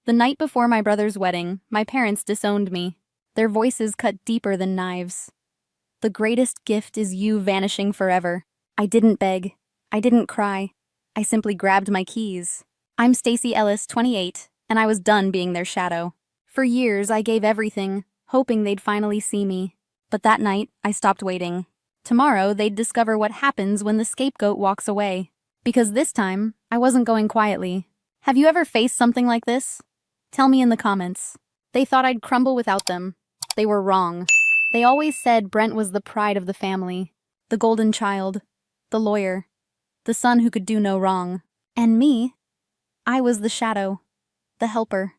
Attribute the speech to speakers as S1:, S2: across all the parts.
S1: The night before my brother's wedding, my parents disowned me. Their voices cut deeper than knives. The greatest gift is you vanishing forever. I didn't beg. I didn't cry. I simply grabbed my keys. I'm Stacy Ellis, 28, and I was done being their shadow. For years, I gave everything, hoping they'd finally see me. But that night, I stopped waiting. Tomorrow, they'd discover what happens when the scapegoat walks away. Because this time, I wasn't going quietly. Have you ever faced something like this? Tell me in the comments. They thought I'd crumble without them. They were wrong. They always said Brent was the pride of the family, the golden child, the lawyer, the son who could do no wrong. And me? I was the shadow, the helper,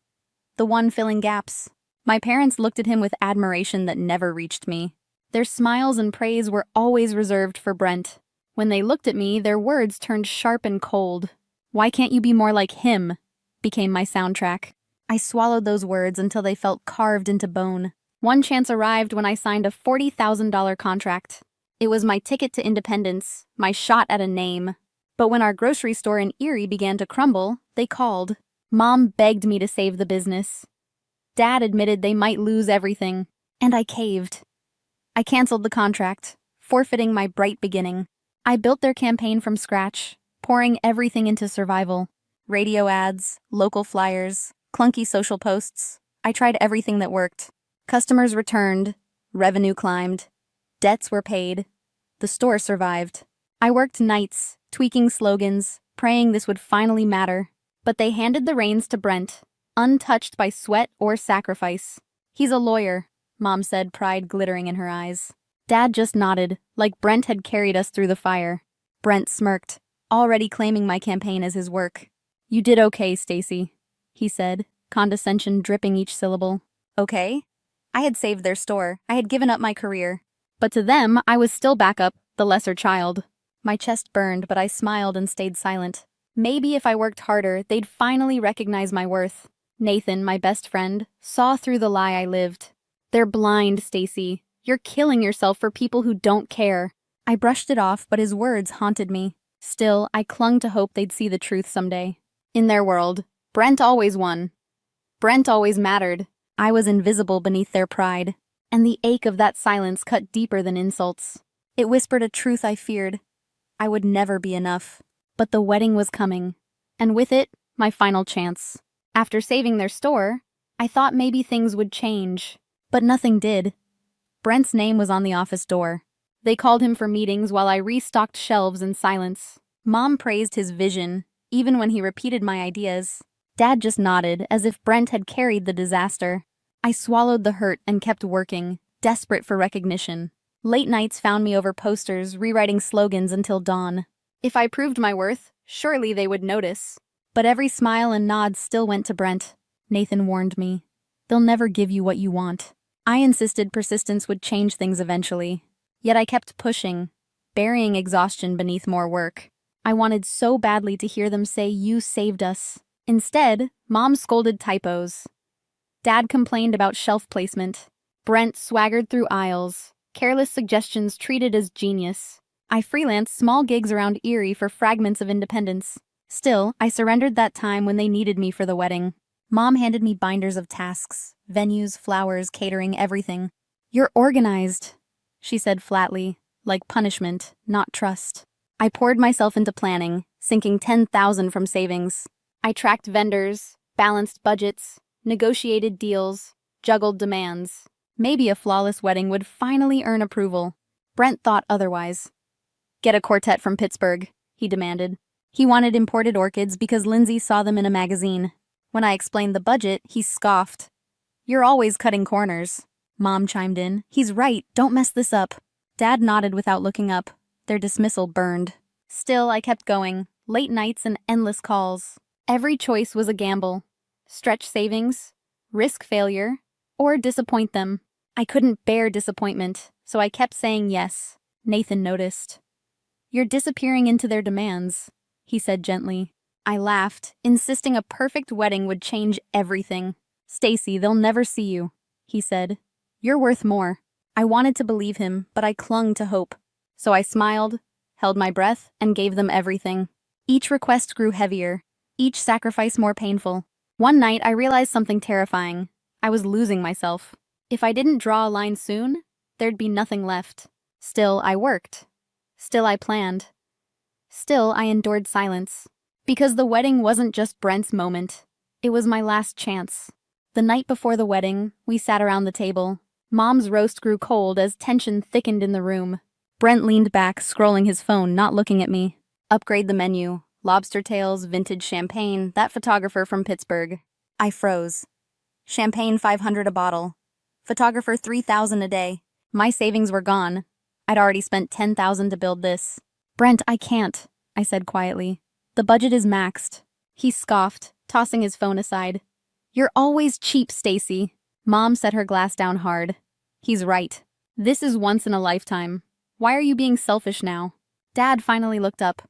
S1: the one filling gaps. My parents looked at him with admiration that never reached me. Their smiles and praise were always reserved for Brent. When they looked at me, their words turned sharp and cold. "Why can't you be more like him?" became my soundtrack. I swallowed those words until they felt carved into bone. One chance arrived when I signed a $40,000 contract. It was my ticket to independence, my shot at a name. But when our grocery store in Erie began to crumble, they called. Mom begged me to save the business. Dad admitted they might lose everything, and I caved. I canceled the contract, forfeiting my bright beginning. I built their campaign from scratch, pouring everything into survival. Radio ads, local flyers, clunky social posts. I tried everything that worked. Customers returned, revenue climbed, debts were paid. The store survived. I worked nights, tweaking slogans, praying this would finally matter. But they handed the reins to Brent, untouched by sweat or sacrifice. "He's a lawyer," Mom said, pride glittering in her eyes. Dad just nodded, like Brent had carried us through the fire. Brent smirked, already claiming my campaign as his work. "You did okay, Stacy," he said, condescension dripping each syllable. Okay? I had saved their store. I had given up my career. But to them, I was still back up, the lesser child. My chest burned, but I smiled and stayed silent. Maybe if I worked harder, they'd finally recognize my worth. Nathan, my best friend, saw through the lie I lived. "They're blind, Stacy. You're killing yourself for people who don't care." I brushed it off, but his words haunted me. Still, I clung to hope they'd see the truth someday. In their world, Brent always won. Brent always mattered. I was invisible beneath their pride, and the ache of that silence cut deeper than insults. It whispered a truth I feared. I would never be enough. But the wedding was coming, and with it, my final chance. After saving their store, I thought maybe things would change. But nothing did. Brent's name was on the office door. They called him for meetings while I restocked shelves in silence. Mom praised his vision, even when he repeated my ideas. Dad just nodded, as if Brent had carried the disaster. I swallowed the hurt and kept working, desperate for recognition. Late nights found me over posters, rewriting slogans until dawn. If I proved my worth, surely they would notice. But every smile and nod still went to Brent. Nathan warned me. "They'll never give you what you want." I insisted persistence would change things eventually. Yet I kept pushing, burying exhaustion beneath more work. I wanted so badly to hear them say, "You saved us." Instead, Mom scolded typos. Dad complained about shelf placement. Brent swaggered through aisles, careless suggestions treated as genius. I freelanced small gigs around Erie for fragments of independence. Still, I surrendered that time when they needed me for the wedding. Mom handed me binders of tasks, venues, flowers, catering, everything. "You're organized," she said flatly, like punishment, not trust. I poured myself into planning, sinking $10,000 from savings. I tracked vendors, balanced budgets, negotiated deals, juggled demands. Maybe a flawless wedding would finally earn approval. Brent thought otherwise. "Get a quartet from Pittsburgh," he demanded. He wanted imported orchids because Lindsay saw them in a magazine. When I explained the budget, he scoffed. "You're always cutting corners." Mom chimed in. "He's right, don't mess this up." Dad nodded without looking up. Their dismissal burned. Still, I kept going. Late nights and endless calls. Every choice was a gamble. Stretch savings, risk failure, or disappoint them. I couldn't bear disappointment, so I kept saying yes. Nathan noticed. "You're disappearing into their demands," he said gently. I laughed, insisting a perfect wedding would change everything. "Stacy, they'll never see you," he said. "You're worth more." I wanted to believe him, but I clung to hope. So I smiled, held my breath, and gave them everything. Each request grew heavier, each sacrifice more painful. One night, I realized something terrifying. I was losing myself. If I didn't draw a line soon, there'd be nothing left. Still, I worked. Still, I planned. Still, I endured silence. Because the wedding wasn't just Brent's moment. It was my last chance. The night before the wedding, we sat around the table. Mom's roast grew cold as tension thickened in the room. Brent leaned back, scrolling his phone, not looking at me. Upgrade the menu. Lobster tails, vintage champagne, that photographer from Pittsburgh. I froze. Champagne $500 a bottle. Photographer $3,000 a day. My savings were gone. I'd already spent $10,000 to build this. Brent, I can't, I said quietly. The budget is maxed. He scoffed, tossing his phone aside. You're always cheap, Stacy. Mom set her glass down hard. He's right. This is once in a lifetime. Why are you being selfish now? Dad finally looked up.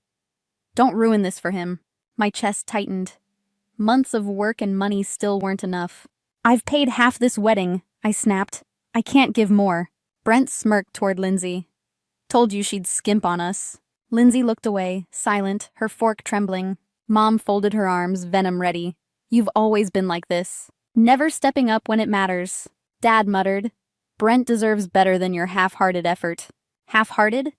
S1: Don't ruin this for him. My chest tightened. Months of work and money still weren't enough. I've paid half this wedding, I snapped. I can't give more. Brent smirked toward Lindsay. Told you she'd skimp on us. Lindsay looked away, silent, her fork trembling. Mom folded her arms, venom ready. You've always been like this. Never stepping up when it matters. Dad muttered. Brent deserves better than your half-hearted effort. Half-hearted?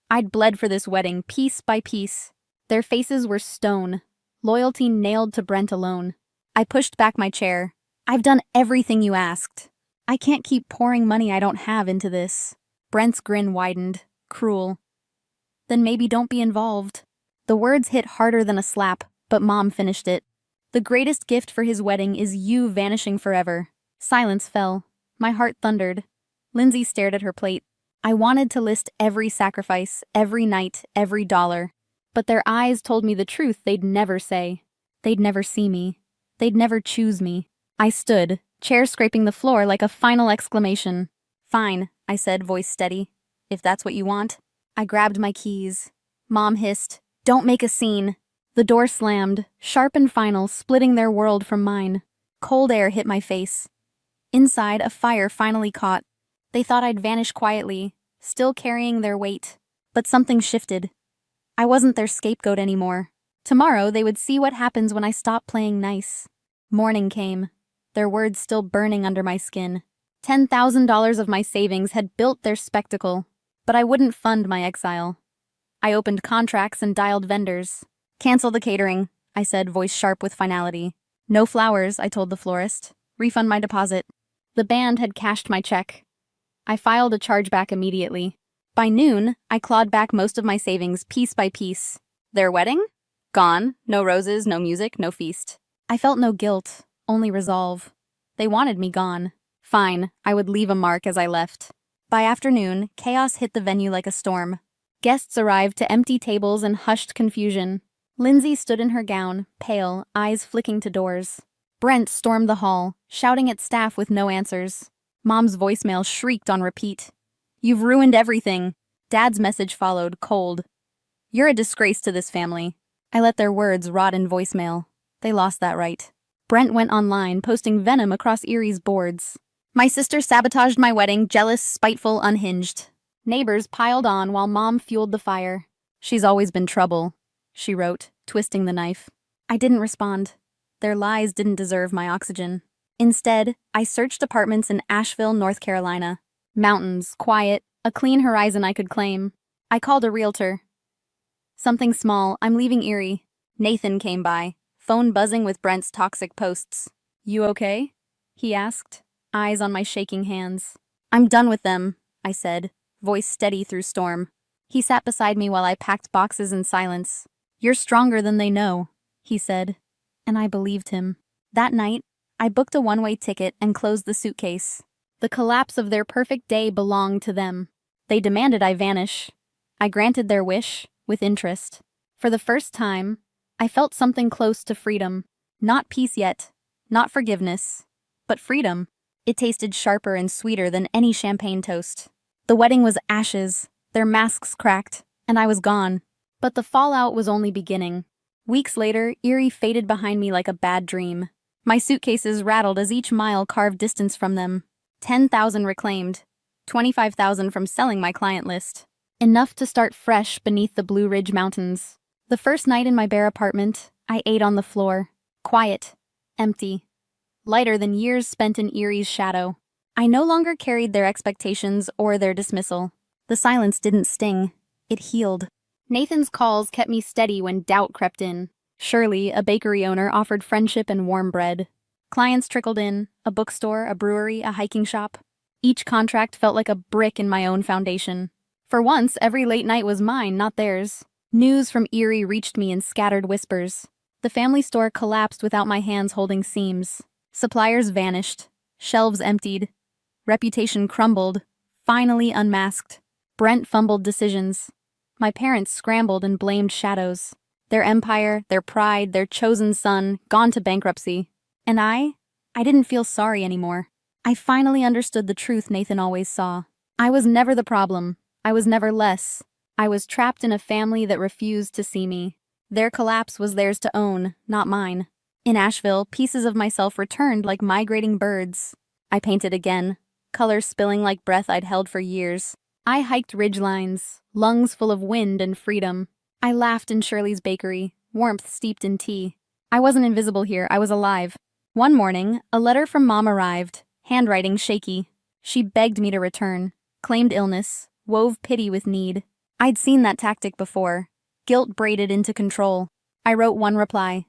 S1: I'd bled for this wedding, piece by piece. Their faces were stone. Loyalty nailed to Brent alone. I pushed back my chair. I've done everything you asked. I can't keep pouring money I don't have into this. Brent's grin widened, cruel. Then maybe don't be involved. The words hit harder than a slap, but Mom finished it. The greatest gift for his wedding is you vanishing forever. Silence fell. My heart thundered. Lindsay stared at her plate. I wanted to list every sacrifice, every night, every dollar. But their eyes told me the truth they'd never say. They'd never see me. They'd never choose me. I stood, chair scraping the floor like a final exclamation. Fine, I said, voice steady. If that's what you want. I grabbed my keys. Mom hissed, don't make a scene. The door slammed, sharp and final, splitting their world from mine. Cold air hit my face. Inside, a fire finally caught. They thought I'd vanish quietly, still carrying their weight. But something shifted. I wasn't their scapegoat anymore. Tomorrow, they would see what happens when I stop playing nice. Morning came, their words still burning under my skin. $10,000 of my savings had built their spectacle, but I wouldn't fund my exile. I opened contracts and dialed vendors. Cancel the catering, I said, voice sharp with finality. No flowers, I told the florist. Refund my deposit. The band had cashed my check. I filed a chargeback immediately. By noon, I clawed back most of my savings piece by piece. Their wedding? Gone. No roses, no music, no feast. I felt no guilt, only resolve. They wanted me gone. Fine, I would leave a mark as I left. By afternoon, chaos hit the venue like a storm. Guests arrived to empty tables and hushed confusion. Lindsay stood in her gown, pale, eyes flicking to doors. Brent stormed the hall, shouting at staff with no answers. Mom's voicemail shrieked on repeat. You've ruined everything. Dad's message followed, cold. You're a disgrace to this family. I let their words rot in voicemail. They lost that right. Brent went online, posting venom across Erie's boards. My sister sabotaged my wedding, jealous, spiteful, unhinged. Neighbors piled on while Mom fueled the fire. She's always been trouble, she wrote, twisting the knife. I didn't respond. Their lies didn't deserve my oxygen. Instead, I searched apartments in Asheville, North Carolina. Mountains, quiet, a clean horizon I could claim. I called a realtor. Something small, I'm leaving Erie. Nathan came by, phone buzzing with Brent's toxic posts. You okay? He asked, eyes on my shaking hands. I'm done with them, I said, voice steady through storm. He sat beside me while I packed boxes in silence. You're stronger than they know, he said, and I believed him. That night, I booked a one-way ticket and closed the suitcase. The collapse of their perfect day belonged to them. They demanded I vanish. I granted their wish, with interest. For the first time, I felt something close to freedom. Not peace yet, not forgiveness, but freedom. It tasted sharper and sweeter than any champagne toast. The wedding was ashes, their masks cracked, and I was gone. But the fallout was only beginning. Weeks later, Erie faded behind me like a bad dream. My suitcases rattled as each mile carved distance from them. 10,000 reclaimed, 25,000 from selling my client list. Enough to start fresh beneath the Blue Ridge Mountains. The first night in my bare apartment, I ate on the floor. Quiet. Empty. Lighter than years spent in Erie's shadow. I no longer carried their expectations or their dismissal. The silence didn't sting. It healed. Nathan's calls kept me steady when doubt crept in. Shirley, a bakery owner, offered friendship and warm bread. Clients trickled in, a bookstore, a brewery, a hiking shop. Each contract felt like a brick in my own foundation. For once, every late night was mine, not theirs. News from Erie reached me in scattered whispers. The family store collapsed without my hands holding seams. Suppliers vanished. Shelves emptied. Reputation crumbled, finally unmasked. Brent fumbled decisions. My parents scrambled and blamed shadows. Their empire, their pride, their chosen son, gone to bankruptcy. And I didn't feel sorry anymore. I finally understood the truth Nathan always saw. I was never the problem. I was never less. I was trapped in a family that refused to see me. Their collapse was theirs to own, not mine. In Asheville, pieces of myself returned like migrating birds. I painted again, colors spilling like breath I'd held for years. I hiked ridgelines, lungs full of wind and freedom. I laughed in Shirley's bakery, warmth steeped in tea. I wasn't invisible here, I was alive. One morning, a letter from Mom arrived, handwriting shaky. She begged me to return, claimed illness, wove pity with need. I'd seen that tactic before, guilt braided into control. I wrote one reply.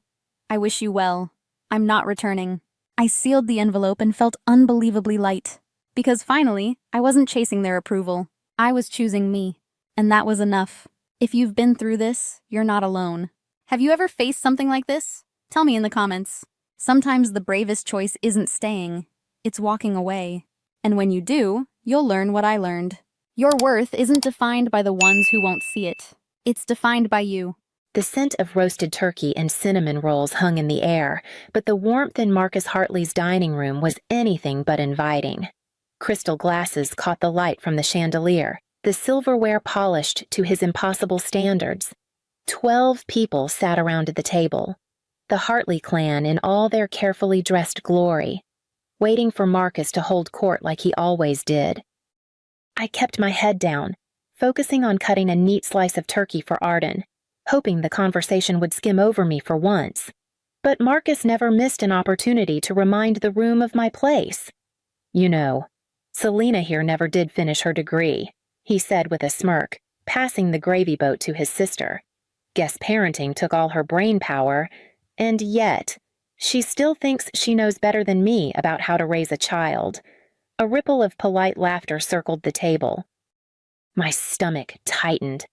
S1: I wish you well. I'm not returning. I sealed the envelope and felt unbelievably light. Because finally, I wasn't chasing their approval. I was choosing me. And that was enough. If you've been through this, you're not alone. Have you ever faced something like this? Tell me in the comments. Sometimes the bravest choice isn't staying. It's walking away. And when you do, you'll learn what I learned. Your worth isn't defined by the ones who won't see it. It's defined by you.
S2: The scent of roasted turkey and cinnamon rolls hung in the air, but the warmth in Marcus Hartley's dining room was anything but inviting. Crystal glasses caught the light from the chandelier, the silverware polished to his impossible standards. 12 people sat around at the table, the Hartley clan in all their carefully dressed glory, waiting for Marcus to hold court like he always did. I kept my head down, focusing on cutting a neat slice of turkey for Arden, hoping the conversation would skim over me for once. But Marcus never missed an opportunity to remind the room of my place. You know, Selena here never did finish her degree, he said with a smirk, passing the gravy boat to his sister. Guess parenting took all her brain power, and yet, she still thinks she knows better than me about how to raise a child. A ripple of polite laughter circled the table. My stomach tightened.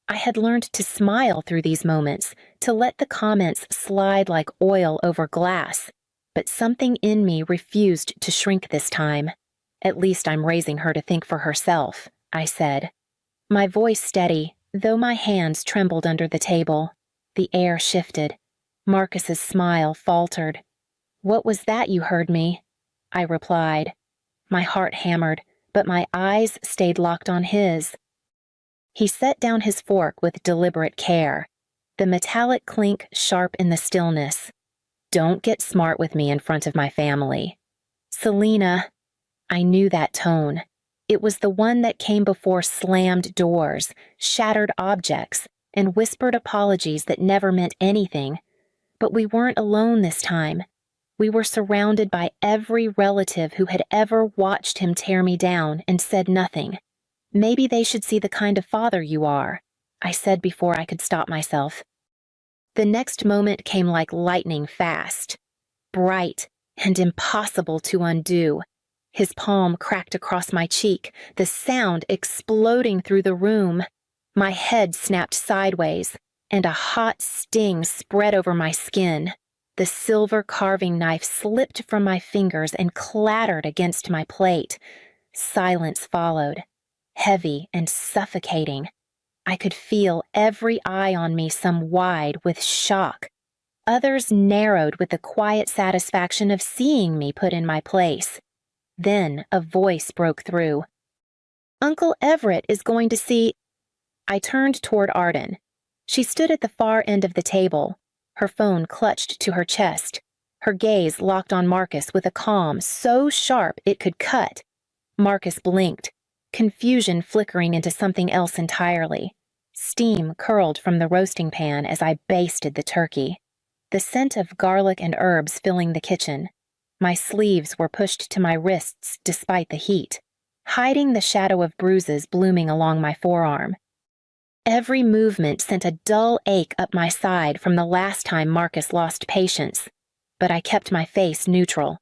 S2: I had learned to smile through these moments, to let the comments slide like oil over glass, but something in me refused to shrink this time. At least I'm raising her to think for herself, I said. My voice steady, though my hands trembled under the table. The air shifted. Marcus's smile faltered. What was that you heard me? I replied. My heart hammered, but my eyes stayed locked on his. He set down his fork with deliberate care, the metallic clink sharp in the stillness. Don't get smart with me in front of my family. Selena, I knew that tone. It was the one that came before slammed doors, shattered objects, and whispered apologies that never meant anything. But we weren't alone this time. We were surrounded by every relative who had ever watched him tear me down and said nothing. Maybe they should see the kind of father you are, I said before I could stop myself. The next moment came like lightning fast, bright and impossible to undo. His palm cracked across my cheek, the sound exploding through the room. My head snapped sideways, and a hot sting spread over my skin. The silver carving knife slipped from my fingers and clattered against my plate. Silence followed, heavy and suffocating. I could feel every eye on me some wide with shock. Others narrowed with the quiet satisfaction of seeing me put in my place. Then a voice broke through. Uncle Everett is going to see... I turned toward Arden. She stood at the far end of the table, her phone clutched to her chest, her gaze locked on Marcus with a calm so sharp it could cut. Marcus blinked, confusion flickering into something else entirely. Steam curled from the roasting pan as I basted the turkey. the scent of garlic and herbs filling the kitchen. My sleeves were pushed to my wrists despite the heat, hiding the shadow of bruises blooming along my forearm. Every movement sent a dull ache up my side from the last time Marcus lost patience, but I kept my face neutral,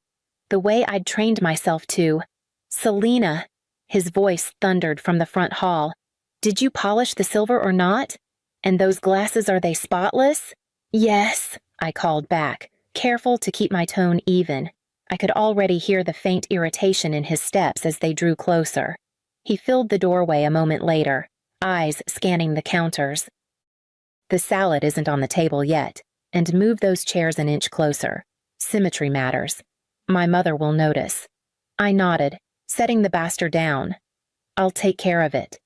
S2: the way I'd trained myself to. "Selena," his voice thundered from the front hall. "Did you polish the silver or not? And those glasses, are they spotless?" "Yes," I called back, careful to keep my tone even. I could already hear the faint irritation in his steps as they drew closer. He filled the doorway a moment later, eyes scanning the counters. "The salad isn't on the table yet, and move those chairs an inch closer. Symmetry matters. My mother will notice." I nodded, setting the bastard down. "I'll take care of it."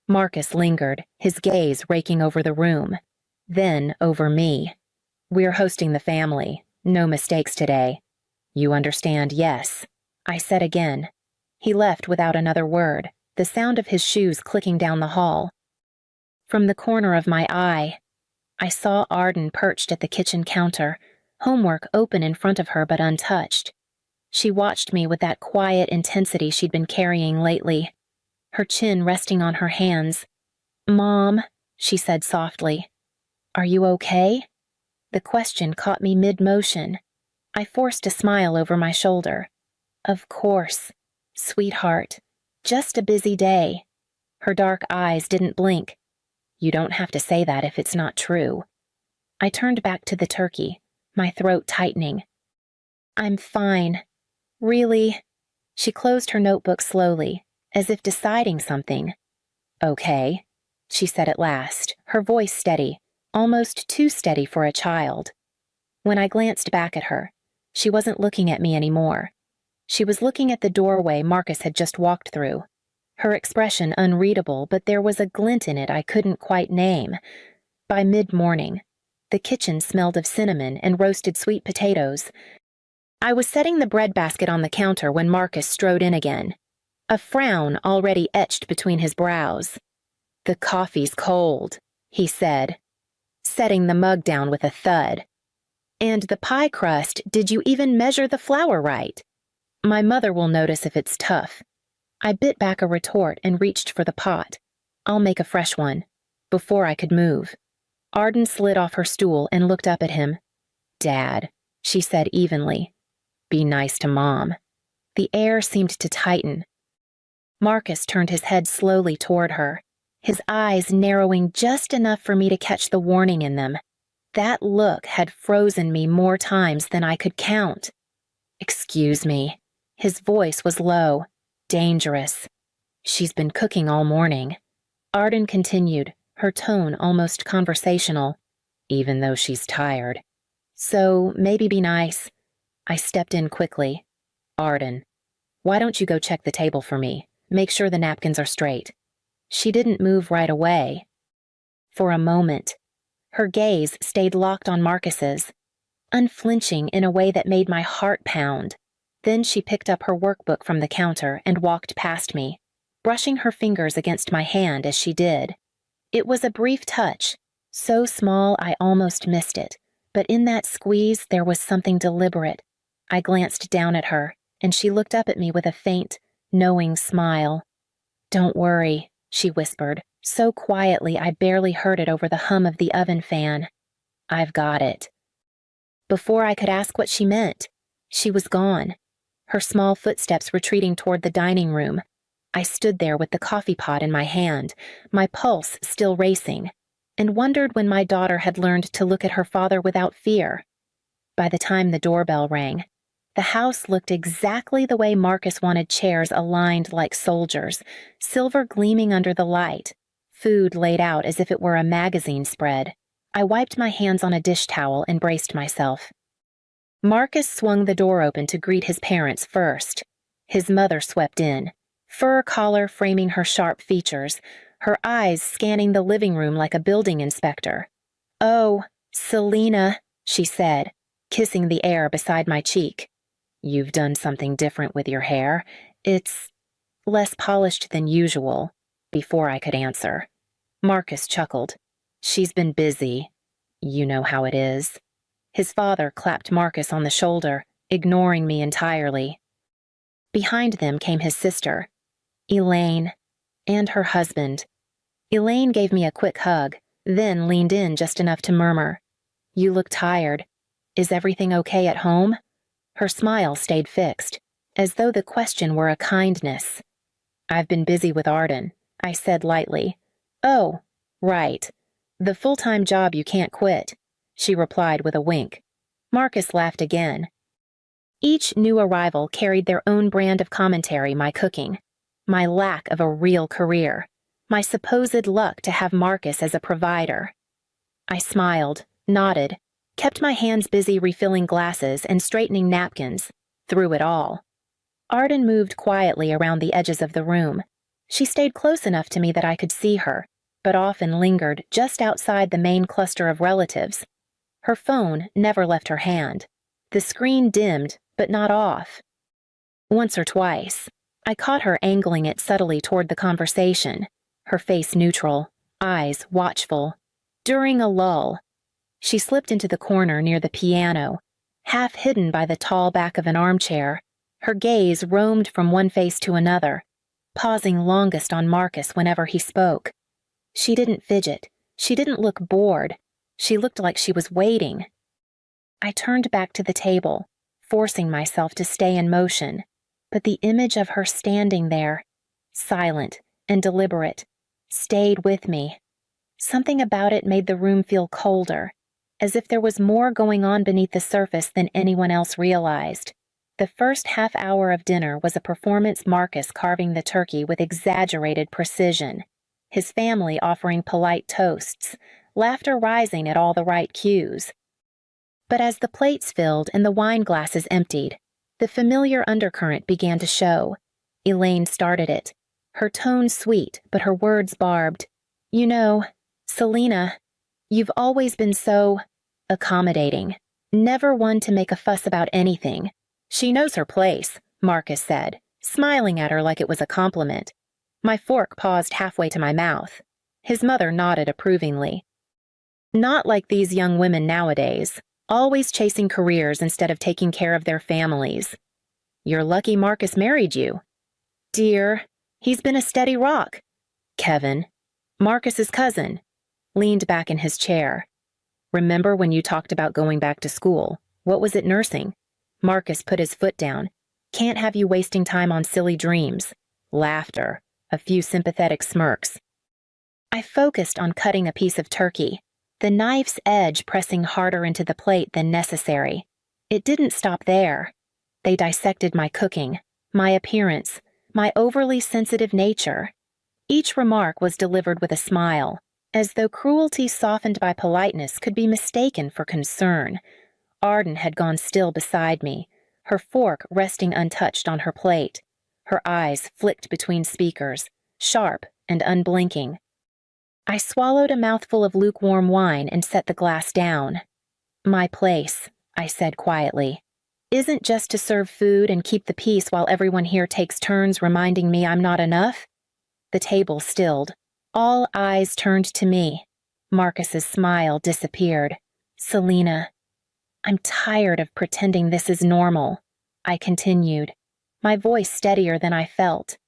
S2: Marcus lingered, his gaze raking over the room, then over me. "We're hosting the family. No mistakes today. You understand, yes?" I said again. He left without another word, the sound of his shoes clicking down the hall. From the corner of my eye, I saw Arden perched at the kitchen counter, homework open in front of her but untouched. She watched me with that quiet intensity she'd been carrying lately, her chin resting on her hands. "Mom," she said softly, "are you okay?" The question caught me mid-motion. I forced a smile over my shoulder. "Of course, sweetheart. Just a busy day." Her dark eyes didn't blink. "You don't have to say that if it's not true." I turned back to the turkey, my throat tightening. "I'm fine. Really?" She closed her notebook slowly, as if deciding something. "Okay," she said at last, her voice steady, almost too steady for a child. When I glanced back at her, she wasn't looking at me anymore. She was looking at the doorway Marcus had just walked through. Her expression unreadable, but there was a glint in it I couldn't quite name. By mid-morning, the kitchen smelled of cinnamon and roasted sweet potatoes. I was setting the bread basket on the counter when Marcus strode in again, a frown already etched between his brows. "The coffee's cold," he said, setting the mug down with a thud. "And the pie crust, did you even measure the flour right?" "My mother will notice if it's tough." I bit back a retort and reached for the pot. "I'll make a fresh one." Before I could move, Arden slid off her stool and looked up at him. "Dad," she said evenly, "be nice to Mom." The air seemed to tighten. Marcus turned his head slowly toward her, his eyes narrowing just enough for me to catch the warning in them. That look had frozen me more times than I could count. "Excuse me." His voice was low, dangerous. "She's been cooking all morning." Arden continued, her tone almost conversational, "even though she's tired. So maybe be nice." I stepped in quickly. "Arden, why don't you go check the table for me? Make sure the napkins are straight." She didn't move right away. For a moment, her gaze stayed locked on Marcus's, unflinching in a way that made my heart pound. Then she picked up her workbook from the counter and walked past me, brushing her fingers against my hand as she did. It was a brief touch, so small I almost missed it, but in that squeeze there was something deliberate. I glanced down at her, and she looked up at me with a faint, knowing smile. "Don't worry," she whispered, so quietly I barely heard it over the hum of the oven fan. "I've got it." Before I could ask what she meant, she was gone, her small footsteps retreating toward the dining room. I stood there with the coffee pot in my hand, my pulse still racing, and wondered when my daughter had learned to look at her father without fear. By the time the doorbell rang, the house looked exactly the way Marcus wanted, chairs aligned like soldiers, silver gleaming under the light, food laid out as if it were a magazine spread. I wiped my hands on a dish towel and braced myself. Marcus swung the door open to greet his parents first. His mother swept in, fur collar framing her sharp features, her eyes scanning the living room like a building inspector. "Oh, Selena," she said, kissing the air beside my cheek. "You've done something different with your hair. It's less polished than usual." Before I could answer, Marcus chuckled. "She's been busy. You know how it is." His father clapped Marcus on the shoulder, ignoring me entirely. Behind them came his sister, Elaine, and her husband. Elaine gave me a quick hug, then leaned in just enough to murmur, "You look tired. Is everything okay at home?" Her smile stayed fixed, as though the question were a kindness. "I've been busy with Arden," I said lightly. "Oh, right. The full-time job you can't quit," she replied with a wink. Marcus laughed again. Each new arrival carried their own brand of commentary: my cooking, my lack of a real career, my supposed luck to have Marcus as a provider. I smiled, nodded, kept my hands busy refilling glasses and straightening napkins, through it all. Arden moved quietly around the edges of the room. She stayed close enough to me that I could see her, but often lingered just outside the main cluster of relatives. Her phone never left her hand. The screen dimmed, but not off. Once or twice, I caught her angling it subtly toward the conversation, her face neutral, eyes watchful. During a lull, she slipped into the corner near the piano, half hidden by the tall back of an armchair. Her gaze roamed from one face to another, pausing longest on Marcus whenever he spoke. She didn't fidget. She didn't look bored. She looked like she was waiting. I turned back to the table, forcing myself to stay in motion, but the image of her standing there, silent and deliberate, stayed with me. Something about it made the room feel colder, as if there was more going on beneath the surface than anyone else realized. The first half hour of dinner was a performance: Marcus carving the turkey with exaggerated precision, his family offering polite toasts, laughter rising at all the right cues. But as the plates filled and the wine glasses emptied, the familiar undercurrent began to show. Elaine started it, her tone sweet but her words barbed. "You know, Selena, you've always been so accommodating, never one to make a fuss about anything." "She knows her place," Marcus said, smiling at her like it was a compliment. My fork paused halfway to my mouth. His mother nodded approvingly. "Not like these young women nowadays, always chasing careers instead of taking care of their families. You're lucky Marcus married you." "Dear, he's been a steady rock." Kevin, Marcus's cousin, leaned back in his chair. "Remember when you talked about going back to school? What was it, nursing?" Marcus put his foot down. "Can't have you wasting time on silly dreams." Laughter, a few sympathetic smirks. I focused on cutting a piece of turkey, the knife's edge pressing harder into the plate than necessary. It didn't stop there. They dissected my cooking, my appearance, my overly sensitive nature. Each remark was delivered with a smile, as though cruelty softened by politeness could be mistaken for concern. Arden had gone still beside me, her fork resting untouched on her plate. Her eyes flicked between speakers, sharp and unblinking. I swallowed a mouthful of lukewarm wine and set the glass down. "My place," I said quietly, "isn't just to serve food and keep the peace while everyone here takes turns reminding me I'm not enough." The table stilled. All eyes turned to me. Marcus's smile disappeared. "Selena, I'm tired of pretending this is normal," I continued, my voice steadier than I felt.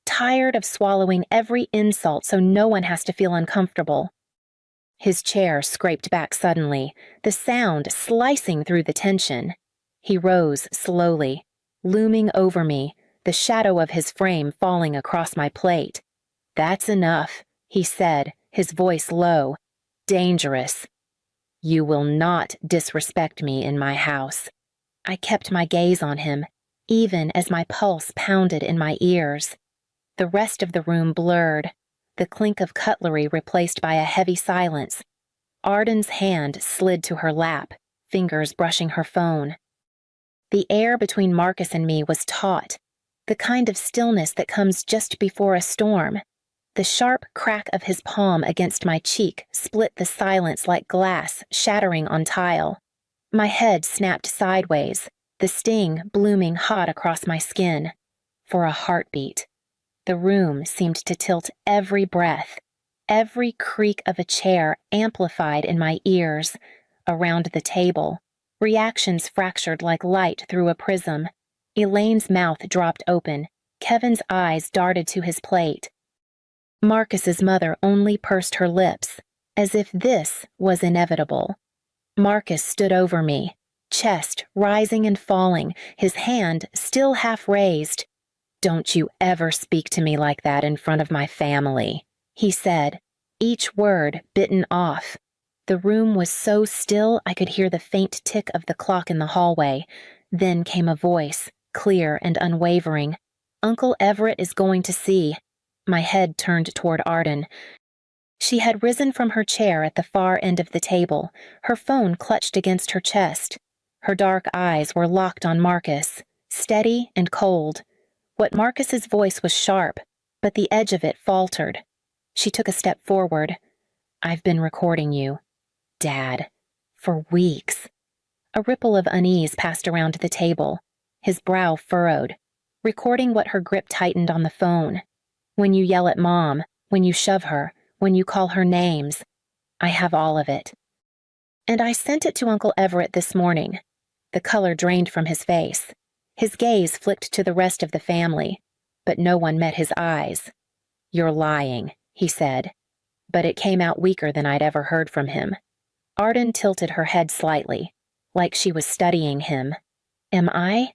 S2: "Tired of swallowing every insult so no one has to feel uncomfortable." His chair scraped back suddenly, the sound slicing through the tension. He rose slowly, looming over me, the shadow of his frame falling across my plate. "That's enough," he said, his voice low. "Dangerous. You will not disrespect me in my house." I kept my gaze on him, even as my pulse pounded in my ears. The rest of the room blurred, the clink of cutlery replaced by a heavy silence. Arden's hand slid to her lap, fingers brushing her phone. The air between Marcus and me was taut, the kind of stillness that comes just before a storm. The sharp crack of his palm against my cheek split the silence like glass shattering on tile. My head snapped sideways, the sting blooming hot across my skin. For a heartbeat. The room seemed to tilt every breath, every creak of a chair amplified in my ears, around the table, Reactions fractured like light through a prism. Elaine's mouth dropped open. Kevin's eyes darted to his plate. Marcus's mother only pursed her lips, as if this was inevitable. Marcus stood over me, chest rising and falling, his hand still half raised. "Don't you ever speak to me like that in front of my family," he said, each word bitten off. The room was so still I could hear the faint tick of the clock in the hallway. Then came a voice, clear and unwavering. "Uncle Everett is going to see." My head turned toward Arden. She had risen from her chair at the far end of the table, her phone clutched against her chest. Her dark eyes were locked on Marcus, steady and cold. What Marcus's voice was sharp, but the edge of it faltered. She took a step forward. "I've been recording you, Dad, for weeks." A ripple of unease passed around the table. His brow furrowed, recording what her grip tightened on the phone. "When you yell at Mom, when you shove her, when you call her names. I have all of it. And I sent it to Uncle Everett this morning." The color drained from his face. His gaze flicked to the rest of the family, but no one met his eyes. "You're lying," he said, but it came out weaker than I'd ever heard from him. Arden tilted her head slightly, like she was studying him. "Am I?"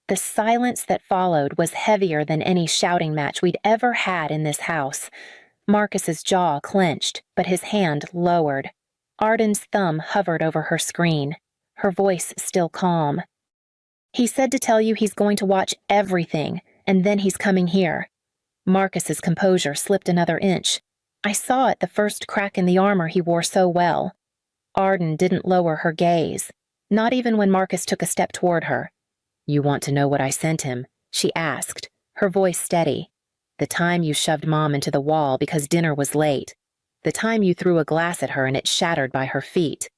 S2: The silence that followed was heavier than any shouting match we'd ever had in this house. Marcus's jaw clenched, but his hand lowered. Arden's thumb hovered over her screen, her voice still calm. "He said to tell you he's going to watch everything, and then he's coming here." Marcus's composure slipped another inch. I saw it the first crack in the armor he wore so well. Arden didn't lower her gaze, not even when Marcus took a step toward her. "You want to know what I sent him?" she asked, her voice steady. "The time you shoved Mom into the wall because dinner was late. The time you threw a glass at her and it shattered by her feet.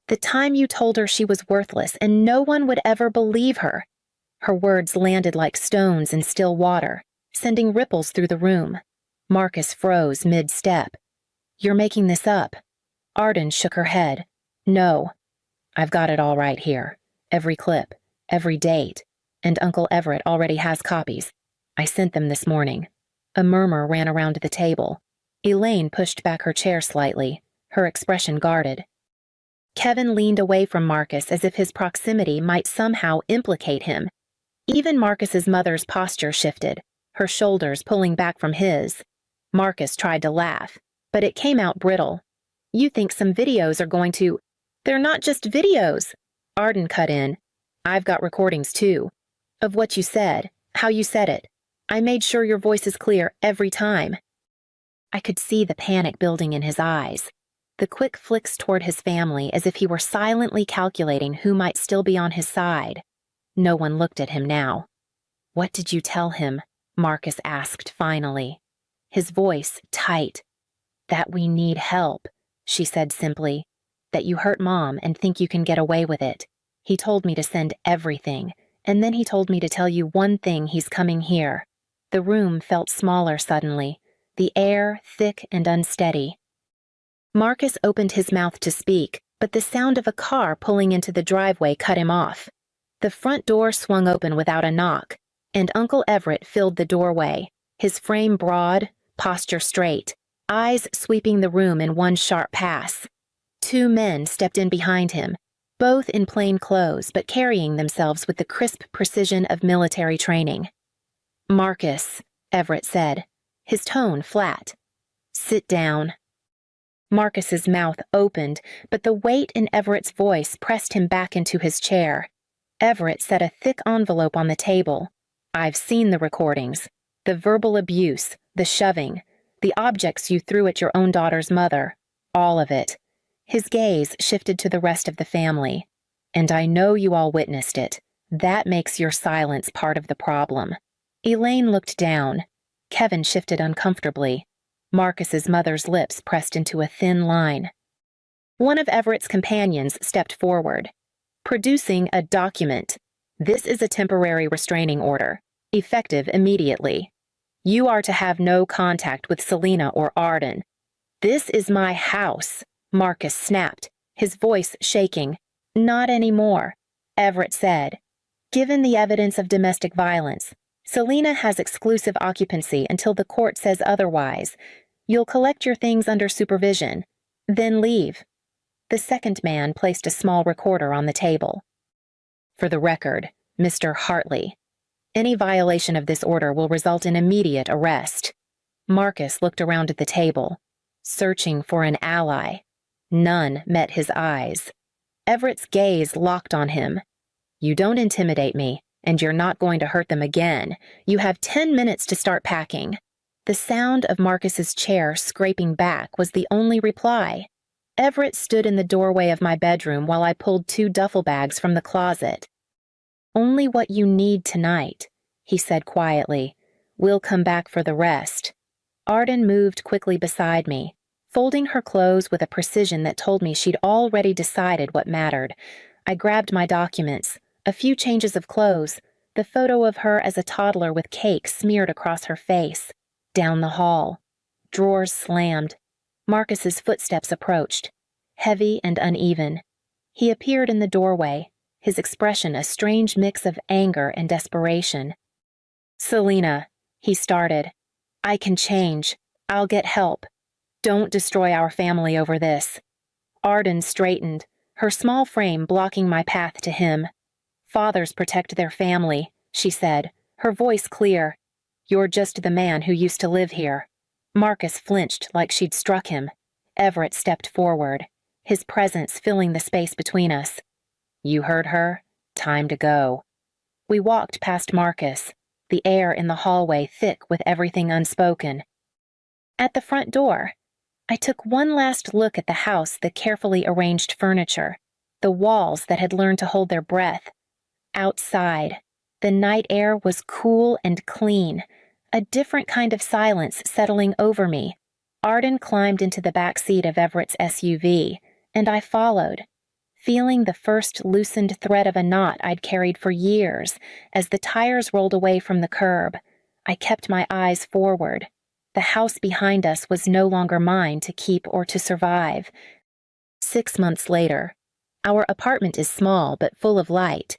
S2: The time you told her she was worthless and no one would ever believe her." Her words landed like stones in still water, sending ripples through the room. Marcus froze mid-step. "You're making this up." Arden shook her head. "No. I've got it all right here. Every clip, every date, and Uncle Everett already has copies. I sent them this morning." A murmur ran around the table. Elaine pushed back her chair slightly, her expression guarded. Kevin leaned away from Marcus as if his proximity might somehow implicate him. Even Marcus's mother's posture shifted, her shoulders pulling back from his. Marcus tried to laugh, but it came out brittle. "You think some videos are going to—" "They're not just videos," Arden cut in. "I've got recordings too. Of what you said, how you said it. I made sure your voice is clear every time." I could see the panic building in his eyes, the quick flicks toward his family as if he were silently calculating who might still be on his side. No one looked at him now. "What did you tell him?" Marcus asked finally, his voice tight. "That we need help," she said simply. "That you hurt Mom and think you can get away with it. He told me to send everything, and then he told me to tell you one thing: he's coming here." The room felt smaller suddenly, the air thick and unsteady. Marcus opened his mouth to speak, but the sound of a car pulling into the driveway cut him off. The front door swung open without a knock, and Uncle Everett filled the doorway, his frame broad, posture straight, eyes sweeping the room in one sharp pass. Two men stepped in behind him, both in plain clothes but carrying themselves with the crisp precision of military training. "Marcus," Everett said, his tone flat. "Sit down." Marcus's mouth opened, but the weight in Everett's voice pressed him back into his chair. Everett set a thick envelope on the table. "I've seen the recordings, the verbal abuse, the shoving, the objects you threw at your own daughter's mother, all of it." His gaze shifted to the rest of the family. "And I know you all witnessed it. That makes your silence part of the problem." Elaine looked down. Kevin shifted uncomfortably. Marcus's mother's lips pressed into a thin line. One of Everett's companions stepped forward. "Producing a document. This is a temporary restraining order, effective immediately. You are to have no contact with Selena or Arden." "This is my house," Marcus snapped, his voice shaking. Not anymore, Everett said. Given the evidence of domestic violence, Selena has exclusive occupancy until the court says otherwise. You'll collect your things under supervision, then leave. The second man placed a small recorder on the table. For the record, Mr. Hartley, any violation of this order will result in immediate arrest. Marcus looked around at the table, searching for an ally. None met his eyes. Everett's gaze locked on him. You don't intimidate me, and you're not going to hurt them again. You have 10 minutes to start packing. The sound of Marcus's chair scraping back was the only reply. Everett stood in the doorway of my bedroom while I pulled 2 duffel bags from the closet. Only what you need tonight, he said quietly. We'll come back for the rest. Arden moved quickly beside me, folding her clothes with a precision that told me she'd already decided what mattered. I grabbed my documents, a few changes of clothes, the photo of her as a toddler with cake smeared across her face. Down the hall. Drawers slammed. Marcus's footsteps approached, heavy and uneven. He appeared in the doorway, his expression a strange mix of anger and desperation. Selena, he started. I can change. I'll get help. Don't destroy our family over this. Arden straightened, her small frame blocking my path to him. Fathers protect their family, she said, her voice clear. You're just the man who used to live here. Marcus flinched like she'd struck him. Everett stepped forward, his presence filling the space between us. You heard her? Time to go. We walked past Marcus, the air in the hallway thick with everything unspoken. At the front door, I took one last look at the house, the carefully arranged furniture, the walls that had learned to hold their breath. Outside, the night air was cool and clean, a different kind of silence settling over me. Arden climbed into the back seat of Everett's SUV, and I followed, feeling the first loosened thread of a knot I'd carried for years as the tires rolled away from the curb. I kept my eyes forward. The house behind us was no longer mine to keep or to survive. 6 months later, our apartment is small but full of light.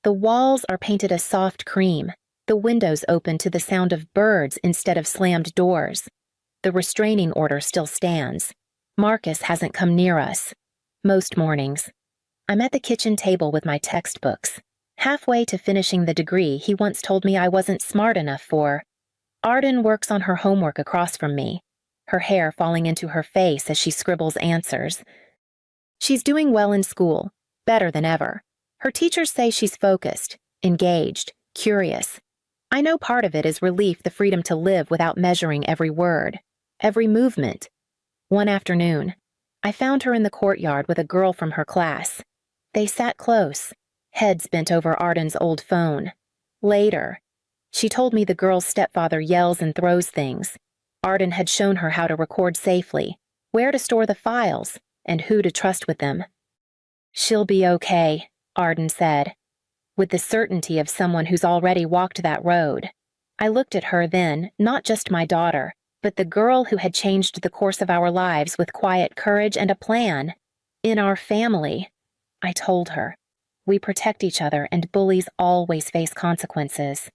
S2: The walls are painted a soft cream, the windows open to the sound of birds instead of slammed doors. The restraining order still stands. Marcus hasn't come near us. Most mornings. I'm at the kitchen table with my textbooks, halfway to finishing the degree he once told me I wasn't smart enough for. Arden works on her homework across from me, her hair falling into her face as she scribbles answers. She's doing well in school, better than ever. Her teachers say she's focused, engaged, curious. I know part of it is relief, the freedom to live without measuring every word, every movement. One afternoon, I found her in the courtyard with a girl from her class. They sat close, heads bent over Arden's old phone. Later, she told me the girl's stepfather yells and throws things. Arden had shown her how to record safely, where to store the files, and who to trust with them. She'll be okay, Arden said, with the certainty of someone who's already walked that road. I looked at her then, not just my daughter, but the girl who had changed the course of our lives with quiet courage and a plan. In our family, I told her, we protect each other and bullies always face consequences.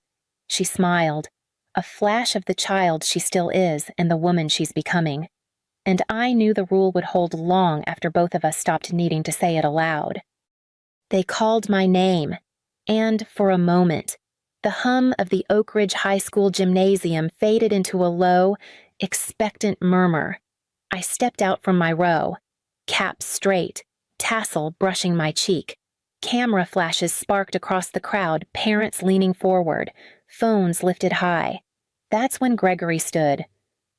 S2: She smiled, a flash of the child she still is and the woman she's becoming. And I knew the rule would hold long after both of us stopped needing to say it aloud. They called my name, and for a moment, the hum of the Oak Ridge High School gymnasium faded into a low, expectant murmur. I stepped out from my row, cap straight, tassel brushing my cheek. Camera flashes sparked across the crowd, parents leaning forward, phones lifted high. That's when Gregory stood.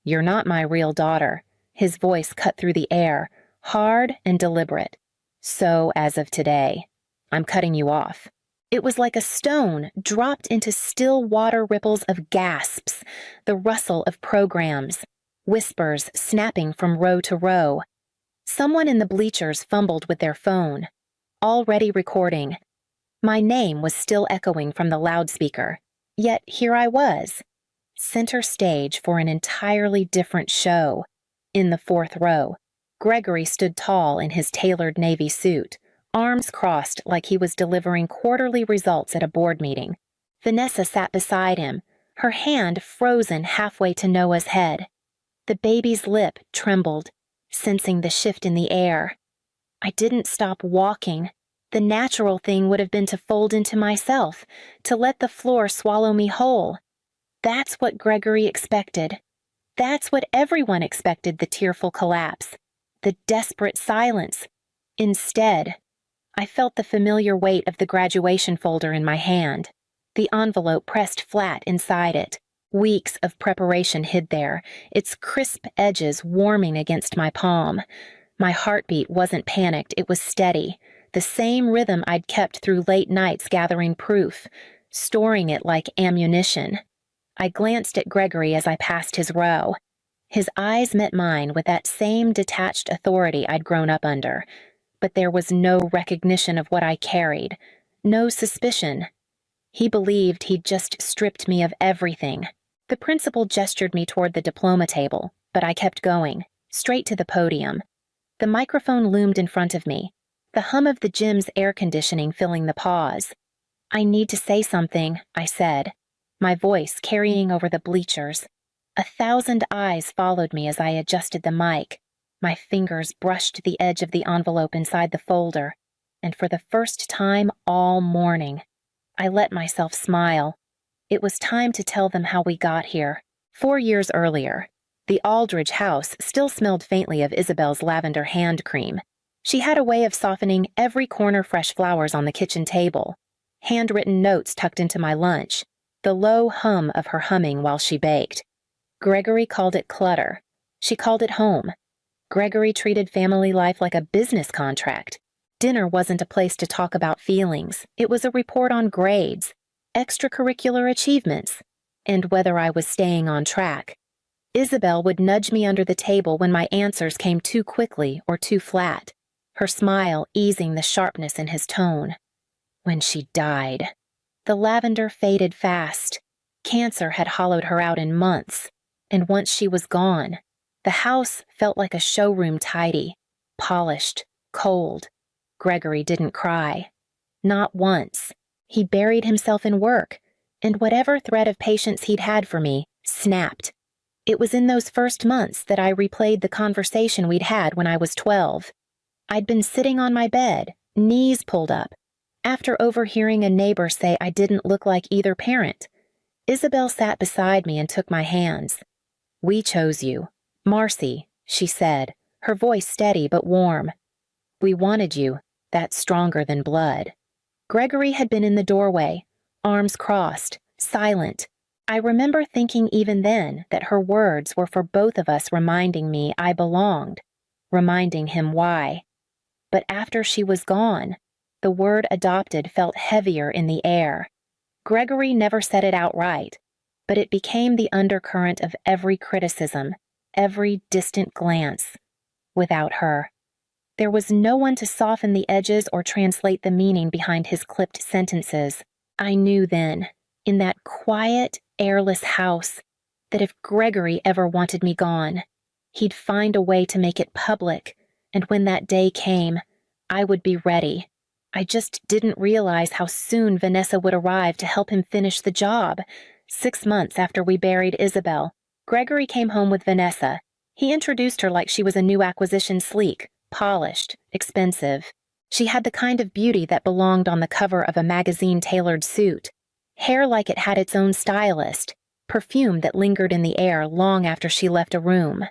S2: You're not my real daughter. His voice cut through the air, hard and deliberate. So, as of today, I'm cutting you off. It was like a stone dropped into still water ripples of gasps, the rustle of programs, whispers snapping from row to row. Someone in the bleachers fumbled with their phone, already recording. My name was still echoing from the loudspeaker, yet here I was, center stage for an entirely different show. In the 4th row, Gregory stood tall in his tailored navy suit, arms crossed like he was delivering quarterly results at a board meeting. Vanessa sat beside him, her hand frozen halfway to Noah's head. The baby's lip trembled, sensing the shift in the air. I didn't stop walking. The natural thing would have been to fold into myself, to let the floor swallow me whole. That's what Gregory expected. That's what everyone expected, the tearful collapse, the desperate silence. Instead, I felt the familiar weight of the graduation folder in my hand, the envelope pressed flat inside it. Weeks of preparation hid there, its crisp edges warming against my palm. My heartbeat wasn't panicked, it was steady, the same rhythm I'd kept through late nights gathering proof, storing it like ammunition. I glanced at Gregory as I passed his row. His eyes met mine with that same detached authority I'd grown up under, but there was no recognition of what I carried, no suspicion. He believed he'd just stripped me of everything. The principal gestured me toward the diploma table, but I kept going, straight to the podium. The microphone loomed in front of me, the hum of the gym's air conditioning filling the pause. "I need to say something," I said, my voice carrying over the bleachers. 1,000 eyes followed me as I adjusted the mic. My fingers brushed the edge of the envelope inside the folder, and for the first time all morning, I let myself smile. It was time to tell them how we got here. 4 years earlier, the Aldridge house still smelled faintly of Isabel's lavender hand cream. She had a way of softening every corner fresh flowers on the kitchen table, handwritten notes tucked into my lunch, the low hum of her humming while she baked. Gregory called it clutter. She called it home. Gregory treated family life like a business contract. Dinner wasn't a place to talk about feelings. It was a report on grades, extracurricular achievements, and whether I was staying on track. Isabel would nudge me under the table when my answers came too quickly or too flat, her smile easing the sharpness in his tone. When she died, the lavender faded fast. Cancer had hollowed her out in months, and once she was gone, the house felt like a showroom tidy, polished, cold. Gregory didn't cry. Not once. He buried himself in work, and whatever thread of patience he'd had for me snapped. It was in those first months that I replayed the conversation we'd had when I was 12. I'd been sitting on my bed, knees pulled up, after overhearing a neighbor say I didn't look like either parent. Isabel sat beside me and took my hands. "We chose you. Marcy," she said, her voice steady but warm. "We wanted you. That's stronger than blood." Gregory had been in the doorway, arms crossed, silent. I remember thinking even then that her words were for both of us, reminding me I belonged, reminding him why. But after she was gone, the word adopted felt heavier in the air. Gregory never said it outright, but it became the undercurrent of every criticism, every distant glance. Without her, there was no one to soften the edges or translate the meaning behind his clipped sentences. I knew then, in that quiet, airless house, that if Gregory ever wanted me gone, he'd find a way to make it public, and when that day came, I would be ready. I just didn't realize how soon Vanessa would arrive to help him finish the job. 6 months after we buried Isabel, Gregory came home with Vanessa. He introduced her like she was a new acquisition, sleek, polished, expensive. She had the kind of beauty that belonged on the cover of a magazine-tailored suit. Hair like it had its own stylist, perfume that lingered in the air long after she left a room.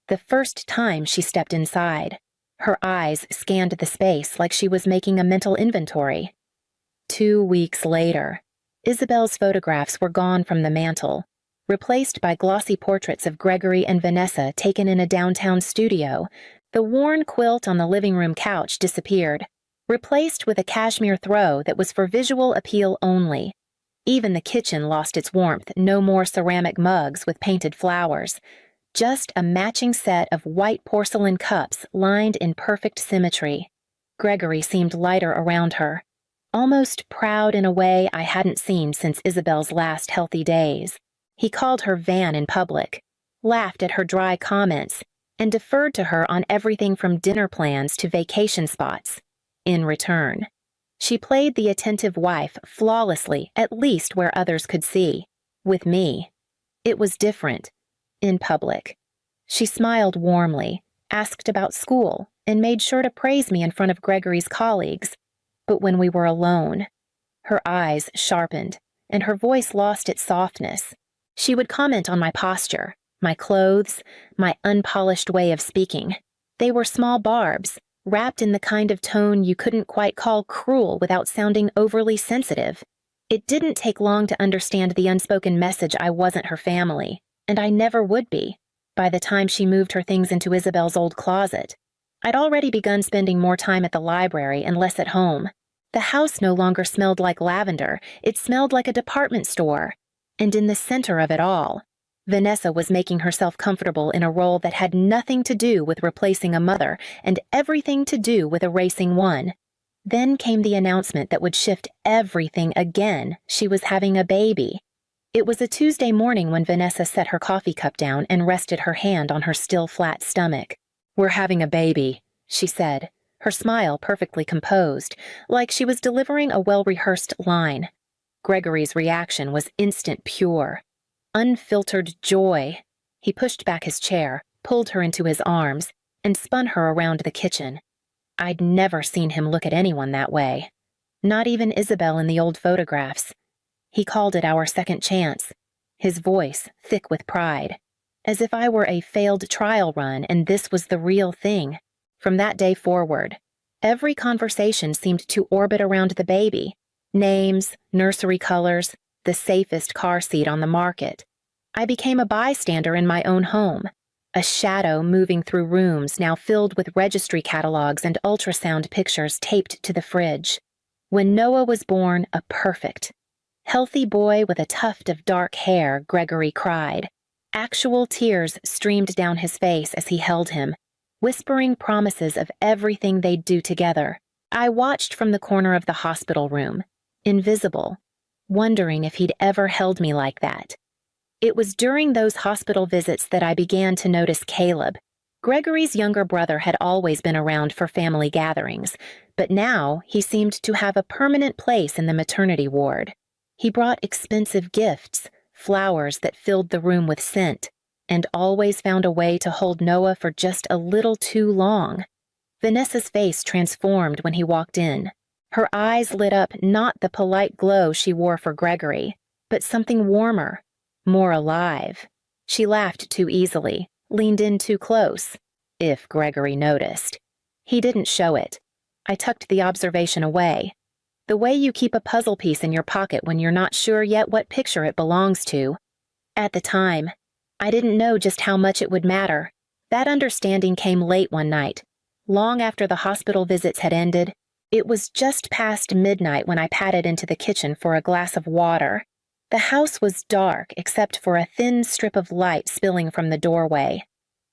S2: The first time she stepped inside, her eyes scanned the space like she was making a mental inventory. 2 weeks later, Isabel's photographs were gone from the mantel, replaced by glossy portraits of Gregory and Vanessa taken in a downtown studio. The worn quilt on the living room couch disappeared, replaced with a cashmere throw that was for visual appeal only. Even the kitchen lost its warmth, no more ceramic mugs with painted flowers. Just a matching set of white porcelain cups lined in perfect symmetry. Gregory seemed lighter around her, almost proud in a way I hadn't seen since Isabel's last healthy days. He called her Van in public, laughed at her dry comments, and deferred to her on everything from dinner plans to vacation spots. in return. She played the attentive wife flawlessly, at least where others could see. With me, it was different. In public. She smiled warmly, asked about school, and made sure to praise me in front of Gregory's colleagues. But when we were alone, her eyes sharpened, and her voice lost its softness. She would comment on my posture, my clothes, my unpolished way of speaking. They were small barbs, wrapped in the kind of tone you couldn't quite call cruel without sounding overly sensitive. It didn't take long to understand the unspoken message I wasn't her family, and I never would be, by the time she moved her things into Isabel's old closet. I'd already begun spending more time at the library and less at home. The house no longer smelled like lavender, it smelled like a department store. And in the center of it all, Vanessa was making herself comfortable in a role that had nothing to do with replacing a mother and everything to do with erasing one. Then came the announcement that would shift everything again. She was having a baby. It was a Tuesday morning when Vanessa set her coffee cup down and rested her hand on her still flat stomach. "We're having a baby," she said, her smile perfectly composed, like she was delivering a well-rehearsed line. Gregory's reaction was instant pure. Unfiltered joy. He pushed back his chair, pulled her into his arms, and spun her around the kitchen. I'd never seen him look at anyone that way. Not even Isabel in the old photographs. He called it our second chance, his voice thick with pride, as if I were a failed trial run and this was the real thing. From that day forward, every conversation seemed to orbit around the baby. Names, nursery colors, the safest car seat on the market. I became a bystander in my own home, a shadow moving through rooms now filled with registry catalogs and ultrasound pictures taped to the fridge. When Noah was born, a perfect, healthy boy with a tuft of dark hair, Gregory cried. Actual tears streamed down his face as he held him, whispering promises of everything they'd do together. I watched from the corner of the hospital room, invisible, wondering if he'd ever held me like that. It was during those hospital visits that I began to notice Caleb. Gregory's younger brother had always been around for family gatherings, but now he seemed to have a permanent place in the maternity ward. He brought expensive gifts, flowers that filled the room with scent, and always found a way to hold Noah for just a little too long. Vanessa's face transformed when he walked in. Her eyes lit up not the polite glow she wore for Gregory, but something warmer, more alive. She laughed too easily, leaned in too close, if Gregory noticed. He didn't show it. I tucked the observation away. The way you keep a puzzle piece in your pocket when you're not sure yet what picture it belongs to. At the time, I didn't know just how much it would matter. That understanding came late one night, long after the hospital visits had ended. It was just past midnight when I padded into the kitchen for a glass of water. The house was dark except for a thin strip of light spilling from the doorway.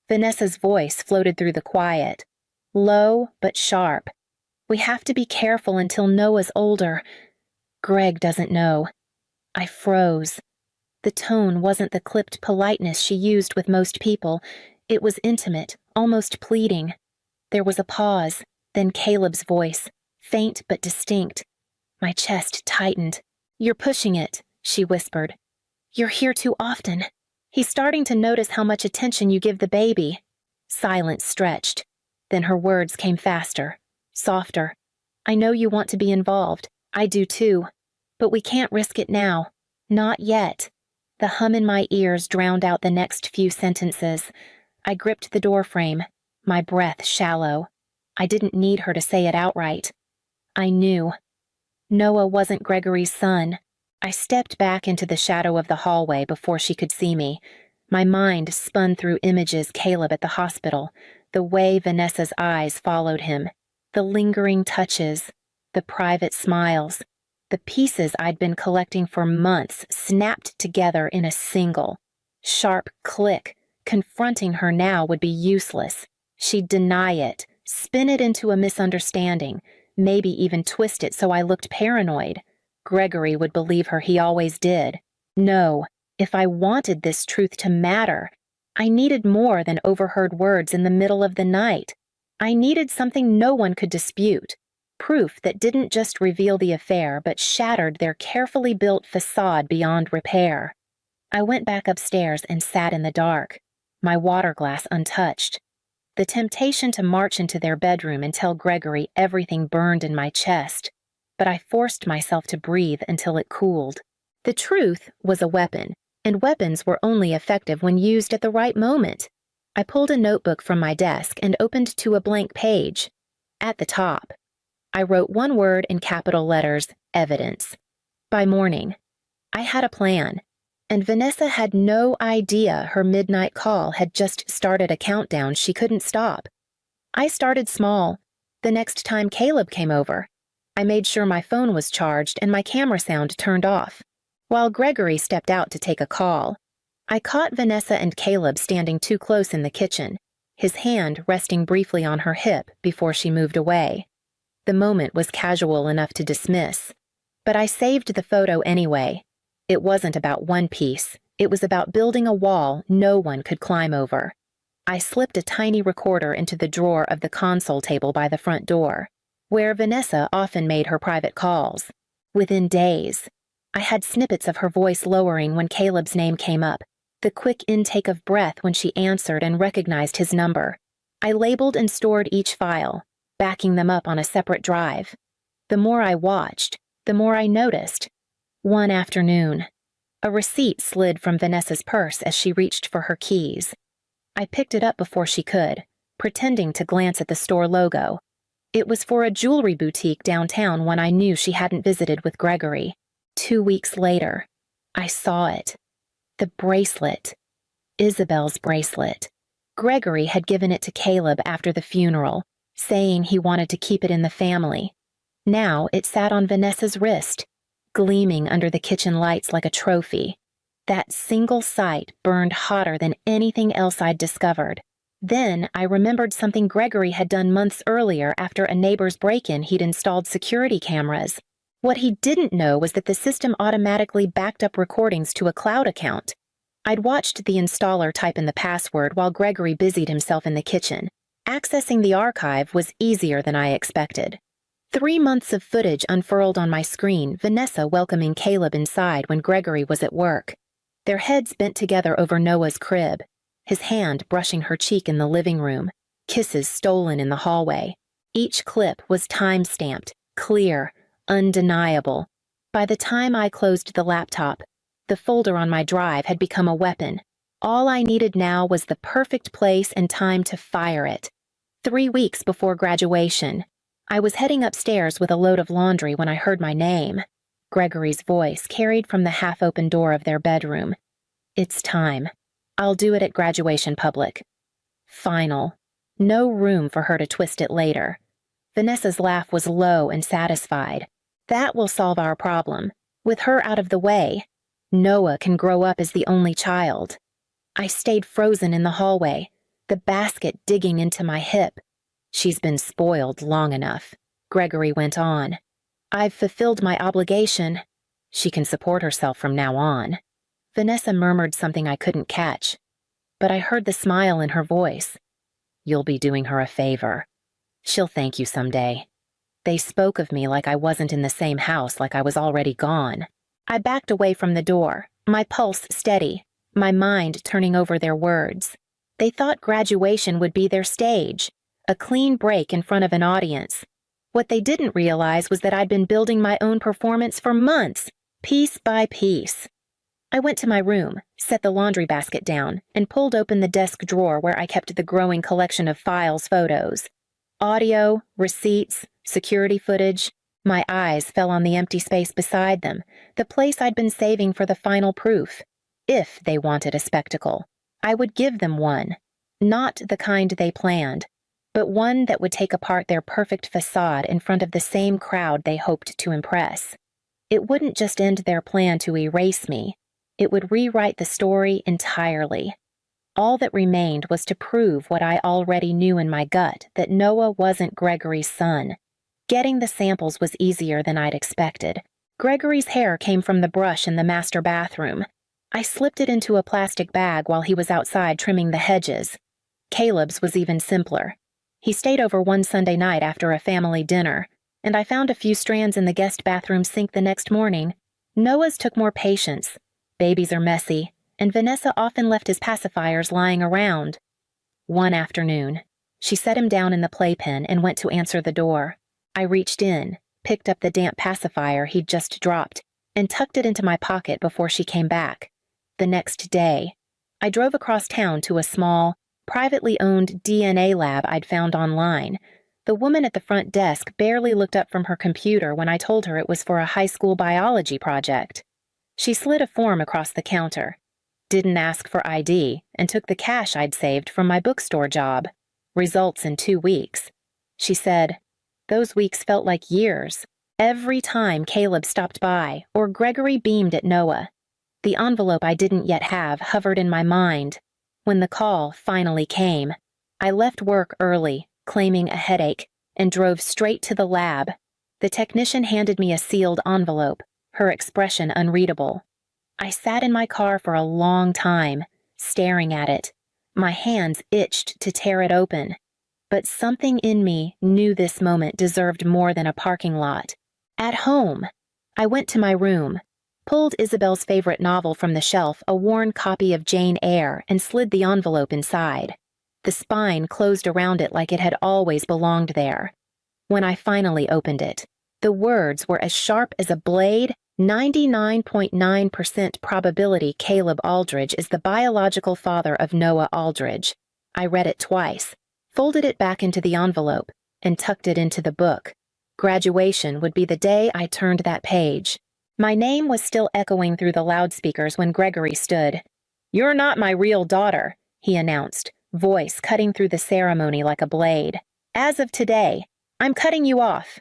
S2: Vanessa's voice floated through the quiet, low but sharp. "We have to be careful until Noah's older. Greg doesn't know." I froze. The tone wasn't the clipped politeness she used with most people. It was intimate, almost pleading. There was a pause, then Caleb's voice, faint but distinct. My chest tightened. "You're pushing it," she whispered. "You're here too often. He's starting to notice how much attention you give the baby." Silence stretched. Then her words came faster, softer. "I know you want to be involved. I do too. But we can't risk it now. Not yet." The hum in my ears drowned out the next few sentences. I gripped the doorframe, my breath shallow. I didn't need her to say it outright. I knew. Noah wasn't Gregory's son. I stepped back into the shadow of the hallway before she could see me. My mind spun through images Caleb at the hospital, the way Vanessa's eyes followed him, the lingering touches, the private smiles. The pieces I'd been collecting for months snapped together in a single, sharp click. Confronting her now would be useless. She'd deny it, spin it into a misunderstanding, maybe even twist it so I looked paranoid. Gregory would believe her, he always did. No, if I wanted this truth to matter, I needed more than overheard words in the middle of the night. I needed something no one could dispute. Proof that didn't just reveal the affair but shattered their carefully built facade beyond repair. I went back upstairs and sat in the dark, my water glass untouched. The temptation to march into their bedroom and tell Gregory everything burned in my chest, but I forced myself to breathe until it cooled. The truth was a weapon, and weapons were only effective when used at the right moment. I pulled a notebook from my desk and opened to a blank page. At the top, I wrote one word in capital letters, evidence. By morning, I had a plan, and Vanessa had no idea her midnight call had just started a countdown she couldn't stop. I started small. The next time Caleb came over, I made sure my phone was charged and my camera sound turned off. While Gregory stepped out to take a call, I caught Vanessa and Caleb standing too close in the kitchen, his hand resting briefly on her hip before she moved away. The moment was casual enough to dismiss, but I saved the photo anyway. It wasn't about one piece. It was about building a wall no one could climb over. I slipped a tiny recorder into the drawer of the console table by the front door, where Vanessa often made her private calls. Within days, I had snippets of her voice lowering when Caleb's name came up, the quick intake of breath when she answered and recognized his number. I labeled and stored each file, backing them up on a separate drive. The more I watched, the more I noticed. One afternoon, a receipt slid from Vanessa's purse as she reached for her keys. I picked it up before she could, pretending to glance at the store logo. It was for a jewelry boutique downtown one I knew she hadn't visited with Gregory. 2 weeks later, I saw it. The bracelet. Isabel's bracelet. Gregory had given it to Caleb after the funeral, saying he wanted to keep it in the family. Now it sat on Vanessa's wrist, gleaming under the kitchen lights like a trophy. That single sight burned hotter than anything else I'd discovered. Then I remembered something Gregory had done months earlier after a neighbor's break-in. He'd installed security cameras. What he didn't know was that the system automatically backed up recordings to a cloud account. I'd watched the installer type in the password while Gregory busied himself in the kitchen. Accessing the archive was easier than I expected. 3 months of footage unfurled on my screen, Vanessa welcoming Caleb inside when Gregory was at work. Their heads bent together over Noah's crib, his hand brushing her cheek in the living room, kisses stolen in the hallway. Each clip was time-stamped, clear, undeniable. By the time I closed the laptop, the folder on my drive had become a weapon. All I needed now was the perfect place and time to fire it. 3 weeks before graduation, I was heading upstairs with a load of laundry when I heard my name. Gregory's voice carried from the half-open door of their bedroom. It's time. I'll do it at graduation public. Final. No room for her to twist it later. Vanessa's laugh was low and satisfied. That will solve our problem. With her out of the way, Noah can grow up as the only child. I stayed frozen in the hallway, the basket digging into my hip. She's been spoiled long enough, Gregory went on. I've fulfilled my obligation. She can support herself from now on. Vanessa murmured something I couldn't catch, but I heard the smile in her voice. You'll be doing her a favor. She'll thank you someday. They spoke of me like I wasn't in the same house, like I was already gone. I backed away from the door, my pulse steady, my mind turning over their words. They thought graduation would be their stage, a clean break in front of an audience. What they didn't realize was that I'd been building my own performance for months, piece by piece. I went to my room, set the laundry basket down, and pulled open the desk drawer where I kept the growing collection of files, photos. Audio, receipts, security footage. My eyes fell on the empty space beside them, the place I'd been saving for the final proof. If they wanted a spectacle, I would give them one. Not the kind they planned, but one that would take apart their perfect facade in front of the same crowd they hoped to impress. It wouldn't just end their plan to erase me. It would rewrite the story entirely. All that remained was to prove what I already knew in my gut, that Noah wasn't Gregory's son. Getting the samples was easier than I'd expected. Gregory's hair came from the brush in the master bathroom. I slipped it into a plastic bag while he was outside trimming the hedges. Caleb's was even simpler. He stayed over one Sunday night after a family dinner. and I found a few strands in the guest bathroom sink the next morning. Noah's took more patience. Babies are messy, and Vanessa often left his pacifiers lying around. One afternoon, she set him down in the playpen and went to answer the door. I reached in, picked up the damp pacifier he'd just dropped, and tucked it into my pocket before she came back. The next day, I drove across town to a small, privately owned DNA lab I'd found online. The woman at the front desk barely looked up from her computer when I told her it was for a high school biology project. She slid a form across the counter, didn't ask for ID, and took the cash I'd saved from my bookstore job. Results in 2 weeks. She said, those weeks felt like years. Every time Caleb stopped by or Gregory beamed at Noah. The envelope I didn't yet have hovered in my mind. When the call finally came, I left work early, claiming a headache, and drove straight to the lab. The technician handed me a sealed envelope, her expression unreadable. I sat in my car for a long time, staring at it. My hands itched to tear it open. But something in me knew this moment deserved more than a parking lot. At home, I went to my room, pulled Isabel's favorite novel from the shelf, a worn copy of Jane Eyre, and slid the envelope inside. The spine closed around it like it had always belonged there. When I finally opened it, the words were as sharp as a blade. 99.9% probability Caleb Aldridge is the biological father of Noah Aldridge. I read it twice, folded it back into the envelope, and tucked it into the book. Graduation would be the day I turned that page. My name was still echoing through the loudspeakers when Gregory stood. "You're not my real daughter," he announced, voice cutting through the ceremony like a blade. "As of today, I'm cutting you off."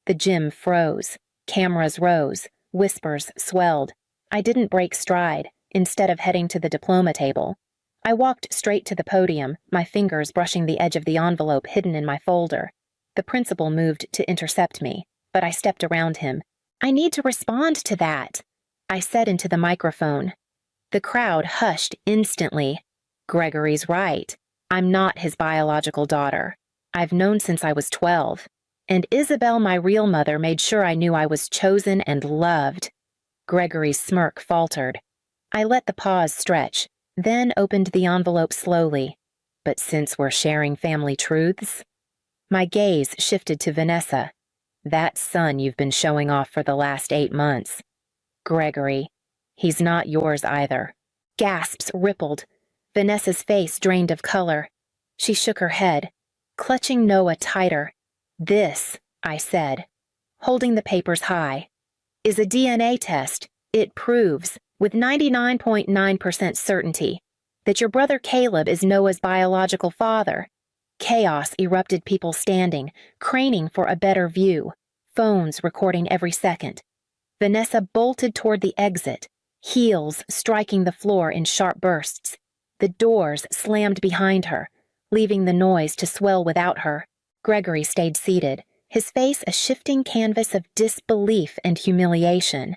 S2: The gym froze. Cameras rose. Whispers swelled. I didn't break stride, instead of heading to the diploma table. I walked straight to the podium, my fingers brushing the edge of the envelope hidden in my folder. The principal moved to intercept me, but I stepped around him. "I need to respond to that," I said into the microphone. The crowd hushed instantly. Gregory's right. I'm not his biological daughter. I've known since I was 12. And Isabel, my real mother, made sure I knew I was chosen and loved. Gregory's smirk faltered. I let the pause stretch, then opened the envelope slowly. But since we're sharing family truths? My gaze shifted to Vanessa. That son you've been showing off for the last 8 months. Gregory, he's not yours either. Gasps rippled. Vanessa's face drained of color. She shook her head, clutching Noah tighter. "This," I said, holding the papers high, "is a DNA test. It proves, with 99.9% certainty, that your brother Caleb is Noah's biological father." Chaos erupted, people standing, craning for a better view, phones recording every second. Vanessa bolted toward the exit, heels striking the floor in sharp bursts. The doors slammed behind her, leaving the noise to swell without her. Gregory stayed seated, his face a shifting canvas of disbelief and humiliation.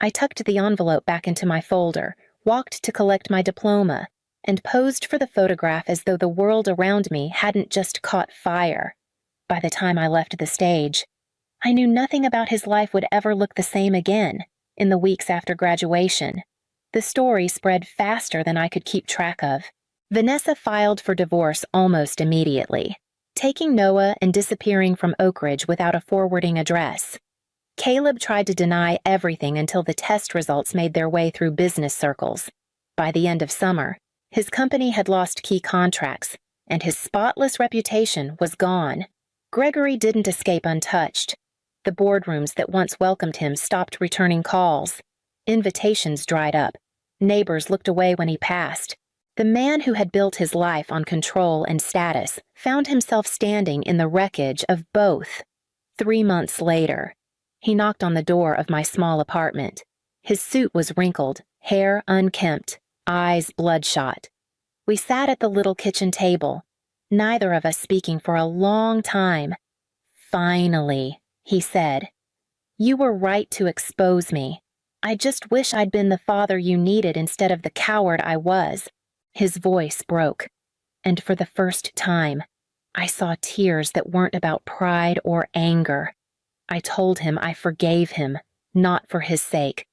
S2: I tucked the envelope back into my folder, walked to collect my diploma, and posed for the photograph as though the world around me hadn't just caught fire. By the time I left the stage, I knew nothing about his life would ever look the same again in the weeks after graduation. The story spread faster than I could keep track of. Vanessa filed for divorce almost immediately, taking Noah and disappearing from Oak Ridge without a forwarding address. Caleb tried to deny everything until the test results made their way through business circles. By the end of summer, his company had lost key contracts, and his spotless reputation was gone. Gregory didn't escape untouched. The boardrooms that once welcomed him stopped returning calls. Invitations dried up. Neighbors looked away when he passed. The man who had built his life on control and status found himself standing in the wreckage of both. 3 months later, he knocked on the door of my small apartment. His suit was wrinkled, hair unkempt, eyes bloodshot. We sat at the little kitchen table, neither of us speaking for a long time. "Finally," he said. "You were right to expose me. I just wish I'd been the father you needed instead of the coward I was." His voice broke, and for the first time, I saw tears that weren't about pride or anger. I told him I forgave him, not for his sake,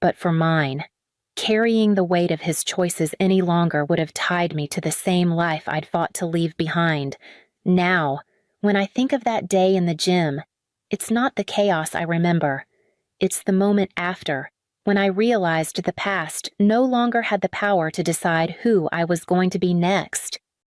S2: but for mine. Carrying the weight of his choices any longer would have tied me to the same life I'd fought to leave behind. Now, when I think of that day in the gym, it's not the chaos I remember. It's the moment after, when I realized the past no longer had the power to decide who I was going to be next.